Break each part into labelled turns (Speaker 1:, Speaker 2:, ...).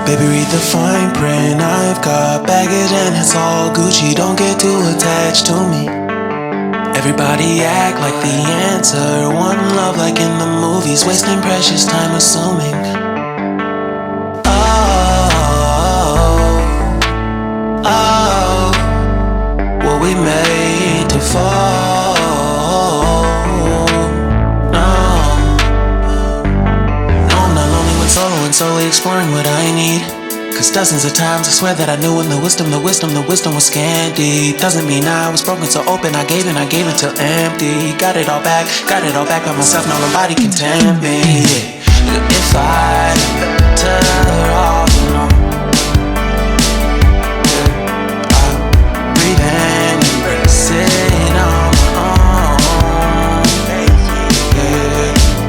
Speaker 1: Baby, read the fine print. I've got baggage and it's all Gucci. Don't get too attached to me. Everybody act like the answer. One love like in the movies. Wasting precious time assuming. Oh, were we made to fall? No, I'm not lonely when solo and solely exploring what I need. Cause dozens of times I swear that I knew when the wisdom was scanty. Doesn't mean I was broken so open, I gave until empty. Got it all back by myself, now nobody can tempt me. If I turn off alone, sit on my own.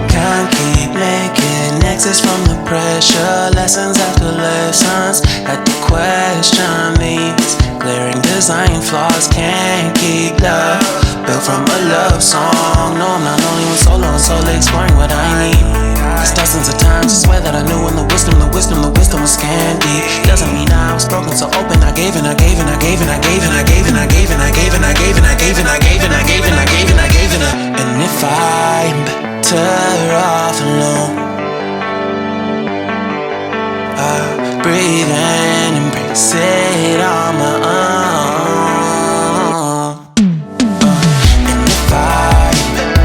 Speaker 1: Can't keep making exits from the pressure. Lessons after lessons, had to question these glaring design flaws. Can't keep love built from a love song. No, I'm not only when solo and solely exploring what I need. Cause dozens of times I swear that I knew when the wisdom was scanty. Doesn't mean I was broken so open, I gave and I gave and I gave and I gave and I gave and I gave and I gave and I gave and I gave and I gave and I gave and I gave and I gave and I. And if I'm better off alone, I breathe and embrace it on my own. And if I'm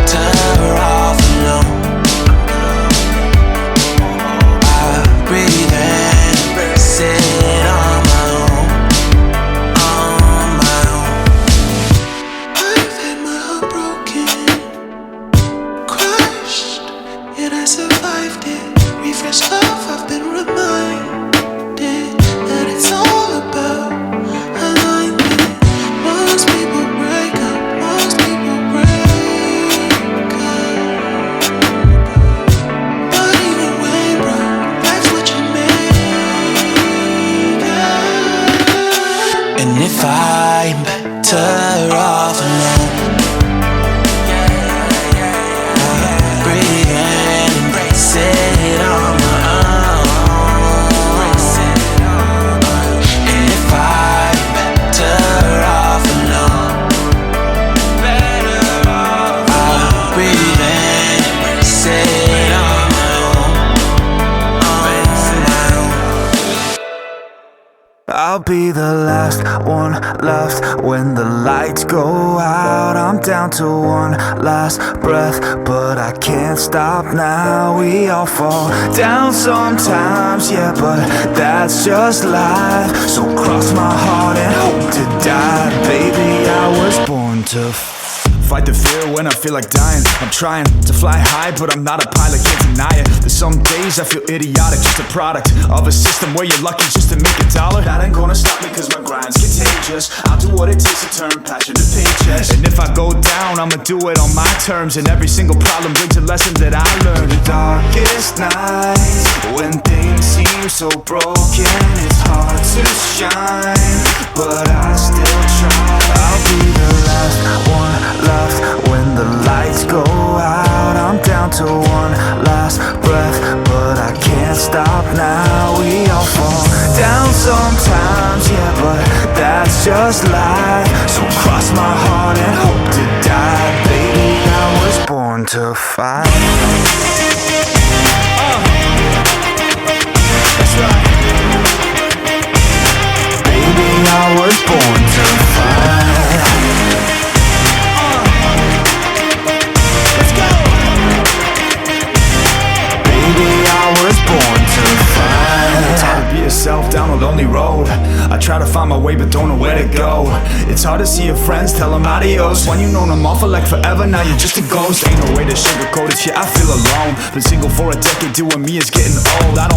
Speaker 1: better off alone, breathe and embrace it on my own, on my own. I've had my heart broken, crushed, yet I survived it. Refreshed love, I've been reminded that it's all about alignment. Most people break up, most people break up. But even when broke, life's what you make it. And if I'm better off alone, breathe and embrace it on my own. And if I'm better off alone, I'll breathe and embrace it on my own,
Speaker 2: I'll be the last one left when the lights go out. I'm down to one last breath, but I can't stop now. We all fall down sometimes, yeah, but that's just life. So cross my heart and hope to die. Baby, I was born to fight the fear when I feel like dying. I'm trying to fly high, but I'm not a pilot, can't deny it. There's some days I feel idiotic, just a product of a system where you're lucky just to make a dollar. That ain't gonna stop me cause my grind's contagious. I'll do what it takes to turn passion to paychecks. And if I go down, I'ma do it on my terms. And every single problem brings a lesson that I learned. The darkest nights, when things seem so broken, it's hard to shine, but I still try. I'll be the last one left when the lights go out. I'm down to one last breath, but I can't stop now. We all fall down sometimes, yeah, but that's just life. So cross my heart and hope to die. Baby, I was born to fight. That's right. Baby, I was born to fight. Let's go. Baby, I was born to fight. It's hard to be yourself down a lonely road. I try to find my way but don't know where to go. It's hard to see your friends, tell them adios. When you've known them all for like forever, now you're just a ghost. Ain't no way to sugarcoat it, shit, I feel alone. Been single for a decade, doing me is getting old. I don't